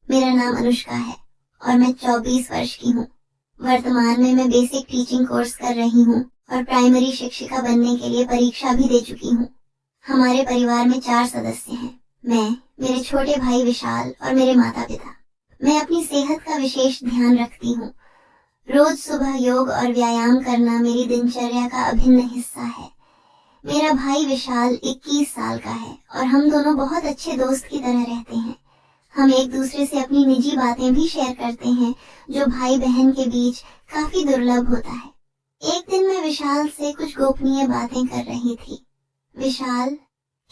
मेरा नाम अनुष्का है और मैं 24 वर्ष की हूँ। वर्तमान में मैं बेसिक टीचिंग कोर्स कर रही हूँ और प्राइमरी शिक्षिका बनने के लिए परीक्षा भी दे चुकी हूँ। हमारे परिवार में 4 सदस्य हैं। मैं, मेरे छोटे भाई विशाल और मेरे माता पिता। मैं अपनी सेहत का विशेष ध्यान रखती हूँ। रोज सुबह योग और व्यायाम करना मेरी दिनचर्या का अभिन्न हिस्सा है। मेरा भाई विशाल 21 साल का है और हम दोनों बहुत अच्छे दोस्त की तरह रहते हैं। हम एक दूसरे से अपनी निजी बातें भी शेयर करते हैं, जो भाई बहन के बीच काफी दुर्लभ होता है। एक दिन मैं विशाल से कुछ गोपनीय बातें कर रही थी। विशाल,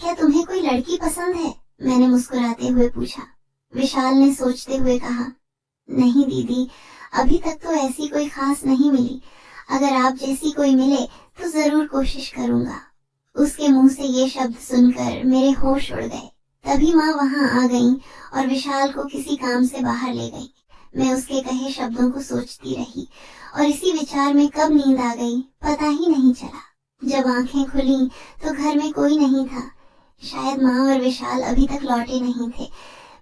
क्या तुम्हें कोई लड़की पसंद है? मैंने मुस्कुराते हुए पूछा। विशाल ने सोचते हुए कहा, नहीं दीदी, अभी तक तो ऐसी कोई खास नहीं मिली। अगर आप जैसी कोई मिले तो जरूर कोशिश करूंगा। उसके मुंह से ये शब्द सुनकर मेरे होश उड़ गए। तभी माँ वहां आ गई और विशाल को किसी काम से बाहर ले गई। मैं उसके कहे शब्दों को सोचती रही और इसी विचार में कब नींद आ गई पता ही नहीं चला। जब आंखें खुली तो घर में कोई नहीं था। शायद माँ और विशाल अभी तक लौटे नहीं थे।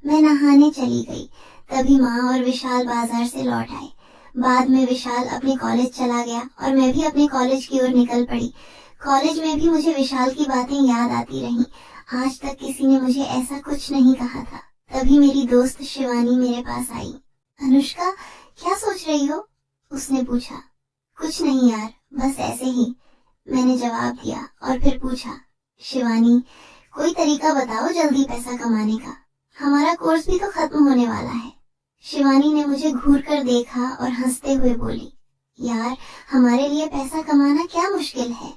मैं नहाने चली गई। तभी माँ और विशाल बाजार से लौट आए। बाद में विशाल अपने कॉलेज चला गया और मैं भी अपने कॉलेज की ओर निकल पड़ी। कॉलेज में भी मुझे विशाल की बातें याद आती रहीं। आज तक किसी ने मुझे ऐसा कुछ नहीं कहा था। तभी मेरी दोस्त शिवानी मेरे पास आई। अनुष्का, क्या सोच रही हो? उसने पूछा। कुछ नहीं यार, बस ऐसे ही, मैंने जवाब दिया और फिर पूछा, शिवानी, कोई तरीका बताओ जल्दी पैसा कमाने का। हमारा कोर्स भी तो खत्म होने वाला है। शिवानी ने मुझे घूर कर देखा और हंसते हुए बोली, यार, हमारे लिए पैसा कमाना क्या मुश्किल है।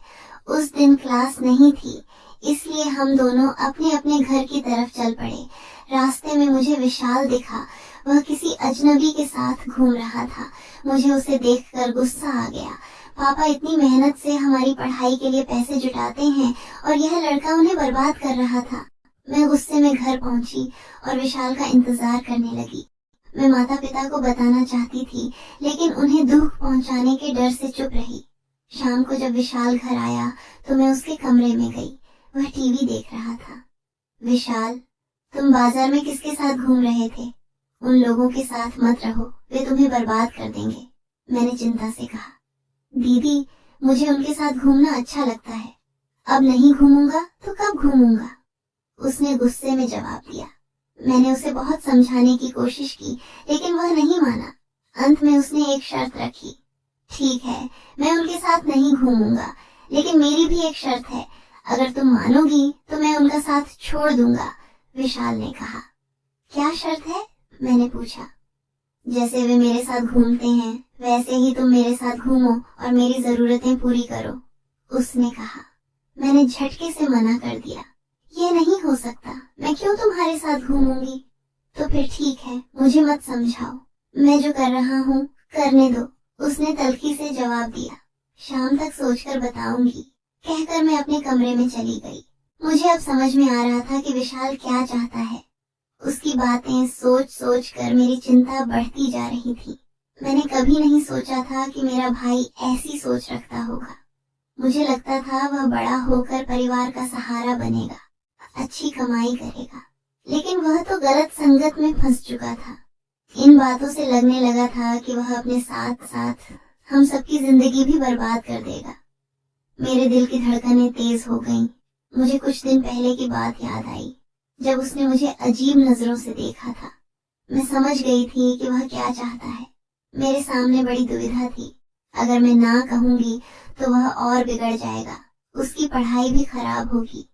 उस दिन क्लास नहीं थी, इसलिए हम दोनों अपने अपने घर की तरफ चल पड़े। रास्ते में मुझे विशाल दिखा। वह किसी अजनबी के साथ घूम रहा था। मुझे उसे देखकर गुस्सा आ गया। पापा इतनी मेहनत से हमारी पढ़ाई के लिए पैसे जुटाते हैं और यह लड़का उन्हें बर्बाद कर रहा था। मैं गुस्से में घर पहुंची और विशाल का इंतजार करने लगी। मैं माता पिता को बताना चाहती थी, लेकिन उन्हें दुख पहुंचाने के डर से चुप रही। शाम को जब विशाल घर आया तो मैं उसके कमरे में गई। वह टीवी देख रहा था। विशाल, तुम बाजार में किसके साथ घूम रहे थे? उन लोगों के साथ मत रहो, वे तुम्हें बर्बाद कर देंगे, मैंने चिंता से कहा। दीदी, मुझे उनके साथ घूमना अच्छा लगता है। अब नहीं घूमूंगा तो कब घूमूंगा? उसने गुस्से में जवाब दिया। मैंने उसे बहुत समझाने की कोशिश की, लेकिन वह नहीं माना। अंत में उसने एक शर्त रखी। ठीक है, मैं उनके साथ नहीं घूमूंगा, लेकिन मेरी भी एक शर्त है। अगर तुम मानोगी तो मैं उनका साथ छोड़ दूंगा, विशाल ने कहा। क्या शर्त है? मैंने पूछा। जैसे वे मेरे साथ घूमते हैं, वैसे ही तुम मेरे साथ घूमो और मेरी जरूरतें पूरी करो, उसने कहा। मैंने झटके से मना कर दिया। ये नहीं हो सकता, मैं क्यों तुम्हारे साथ घूमूंगी? तो फिर ठीक है, मुझे मत समझाओ, मैं जो कर रहा हूँ करने दो, उसने तल्खी से जवाब दिया। शाम तक सोचकर बताऊंगी, कहकर मैं अपने कमरे में चली गई। मुझे अब समझ में आ रहा था कि विशाल क्या चाहता है। उसकी बातें सोच सोच कर मेरी चिंता बढ़ती जा रही थी। मैंने कभी नहीं सोचा था कि मेरा भाई ऐसी सोच रखता होगा। मुझे लगता था वह बड़ा होकर परिवार का सहारा बनेगा, अच्छी कमाई करेगा, लेकिन वह तो गलत संगत में फंस चुका था। इन बातों से लगने लगा था कि वह अपने साथ साथ हम सबकी जिंदगी भी बर्बाद कर देगा। मेरे दिल की धड़कनें तेज हो गईं। मुझे कुछ दिन पहले की बात याद आई, जब उसने मुझे अजीब नजरों से देखा था। मैं समझ गई थी कि वह क्या चाहता है। मेरे सामने बड़ी दुविधा थी। अगर मैं ना कहूंगी तो वह और बिगड़ जाएगा, उसकी पढ़ाई भी खराब होगी।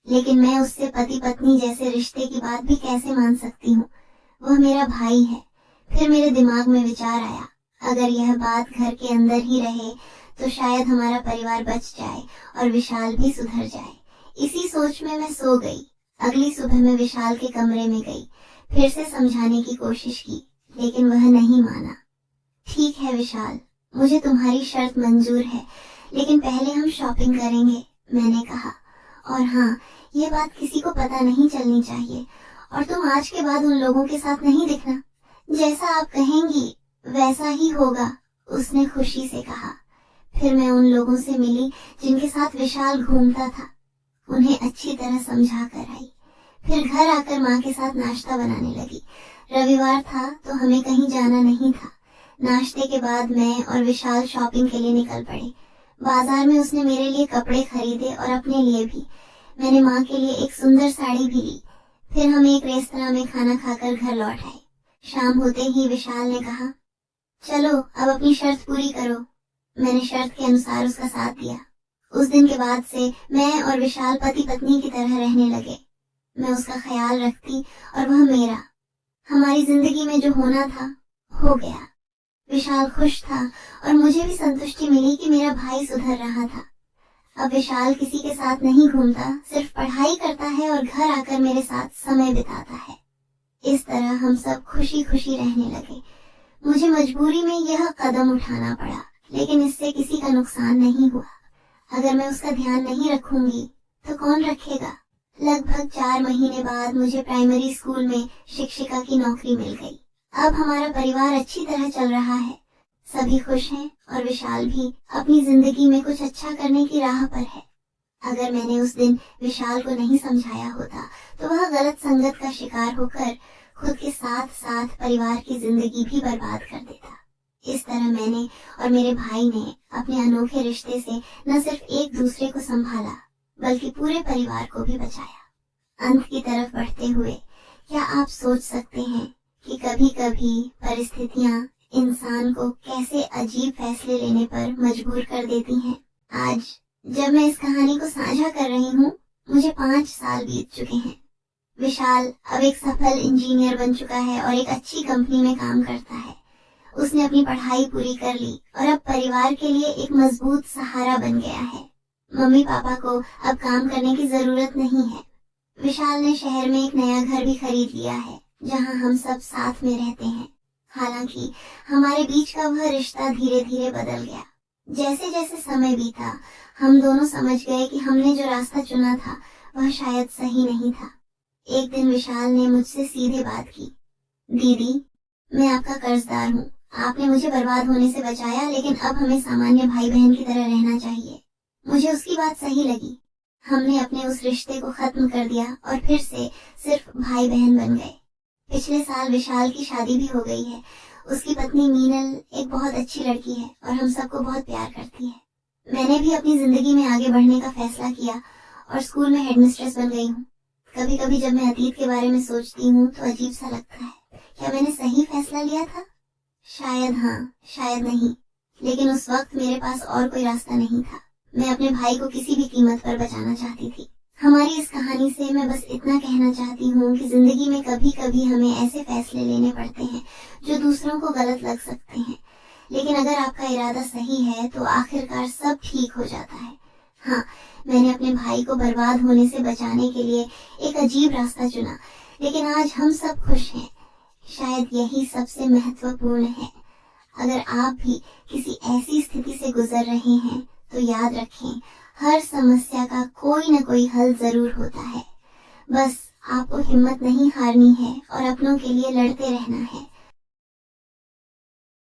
लेकिन मैं उससे पति पत्नी जैसे रिश्ते की बात भी कैसे मान सकती हूँ? वह मेरा भाई है। फिर मेरे दिमाग में विचार आया, अगर यह बात घर के अंदर ही रहे तो शायद हमारा परिवार बच जाए और विशाल भी सुधर जाए। इसी सोच में मैं सो गई। अगली सुबह मैं विशाल के कमरे में गई। फिर से समझाने की कोशिश की, लेकिन वह नहीं माना। ठीक है विशाल, मुझे तुम्हारी शर्त मंजूर है, लेकिन पहले हम शॉपिंग करेंगे, मैंने कहा। और हाँ, ये बात किसी को पता नहीं चलनी चाहिए, और तुम आज के बाद उन लोगों के साथ नहीं दिखना। जैसा आप कहेंगी वैसा ही होगा, उसने खुशी से कहा। फिर मैं उन लोगों से मिली जिनके साथ विशाल घूमता था। उन्हें अच्छी तरह समझा कर आई। फिर घर आकर माँ के साथ नाश्ता बनाने लगी। रविवार था तो हमें कहीं जाना नहीं था। नाश्ते के बाद मैं और विशाल शॉपिंग के लिए निकल पड़े। बाजार में उसने मेरे लिए कपड़े खरीदे और अपने लिए भी। मैंने माँ के लिए एक सुंदर साड़ी भी ली। फिर हम एक रेस्तरां में खाना खाकर घर लौट आए। शाम होते ही विशाल ने कहा, चलो अब अपनी शर्त पूरी करो। मैंने शर्त के अनुसार उसका साथ दिया। उस दिन के बाद से मैं और विशाल पति पत्नी की तरह रहने लगे। मैं उसका ख्याल रखती और वह मेरा। हमारी जिंदगी में जो होना था हो गया। विशाल खुश था और मुझे भी संतुष्टि मिली कि मेरा भाई सुधर रहा था। अब विशाल किसी के साथ नहीं घूमता, सिर्फ पढ़ाई करता है और घर आकर मेरे साथ समय बिताता है। इस तरह हम सब खुशी खुशी रहने लगे। मुझे मजबूरी में यह कदम उठाना पड़ा, लेकिन इससे किसी का नुकसान नहीं हुआ। अगर मैं उसका ध्यान नहीं रखूंगी तो कौन रखेगा। लगभग 4 महीने बाद मुझे प्राइमरी स्कूल में शिक्षिका की नौकरी मिल गई। अब हमारा परिवार अच्छी तरह चल रहा है। सभी खुश हैं और विशाल भी अपनी जिंदगी में कुछ अच्छा करने की राह पर है। अगर मैंने उस दिन विशाल को नहीं समझाया होता तो वह गलत संगत का शिकार होकर खुद के साथ साथ परिवार की जिंदगी भी बर्बाद कर देता। इस तरह मैंने और मेरे भाई ने अपने अनोखे रिश्ते से न सिर्फ एक दूसरे को संभाला बल्कि पूरे परिवार को भी बचाया। अंत की तरफ बढ़ते हुए क्या आप सोच सकते हैं कि कभी कभी परिस्थितियां इंसान को कैसे अजीब फैसले लेने पर मजबूर कर देती हैं। आज जब मैं इस कहानी को साझा कर रही हूँ, मुझे 5 साल बीत चुके हैं। विशाल अब एक सफल इंजीनियर बन चुका है और एक अच्छी कंपनी में काम करता है। उसने अपनी पढ़ाई पूरी कर ली और अब परिवार के लिए एक मजबूत सहारा बन गया है। मम्मी पापा को अब काम करने की जरूरत नहीं है। विशाल ने शहर में एक नया घर भी खरीद लिया है जहां हम सब साथ में रहते हैं। हालांकि हमारे बीच का वह रिश्ता धीरे धीरे बदल गया। जैसे जैसे समय बीता हम दोनों समझ गए कि हमने जो रास्ता चुना था वह शायद सही नहीं था। एक दिन विशाल ने मुझसे सीधे बात की, दीदी मैं आपका कर्जदार हूँ। आपने मुझे बर्बाद होने से बचाया, लेकिन अब हमें सामान्य भाई बहन की तरह रहना चाहिए। मुझे उसकी बात सही लगी। हमने अपने उस रिश्ते को खत्म कर दिया और फिर से सिर्फ भाई बहन बन गए। पिछले साल विशाल की शादी भी हो गई है। उसकी पत्नी मीनल एक बहुत अच्छी लड़की है और हम सबको बहुत प्यार करती है। मैंने भी अपनी जिंदगी में आगे बढ़ने का फैसला किया और स्कूल में हेडमिस्ट्रेस बन गई हूँ। कभी कभी जब मैं अतीत के बारे में सोचती हूँ तो अजीब सा लगता है। क्या मैंने सही फैसला लिया था? शायद हाँ, शायद नहीं, लेकिन उस वक्त मेरे पास और कोई रास्ता नहीं था। मैं अपने भाई को किसी भी कीमत पर बचाना चाहती थी। हमारी इस कहानी से मैं बस इतना कहना चाहती हूँ कि जिंदगी में कभी कभी हमें ऐसे फैसले लेने पड़ते हैं जो दूसरों को गलत लग सकते हैं, लेकिन अगर आपका इरादा सही है तो आखिरकार सब ठीक हो जाता है। हाँ, मैंने अपने भाई को बर्बाद होने से बचाने के लिए एक अजीब रास्ता चुना, लेकिन आज हम सब खुश हैं। शायद यही सबसे महत्वपूर्ण है। अगर आप भी किसी ऐसी स्थिति से गुजर रहे हैं तो याद रखें, हर समस्या का कोई न कोई हल जरूर होता है। बस आपको हिम्मत नहीं हारनी है और अपनों के लिए लड़ते रहना है।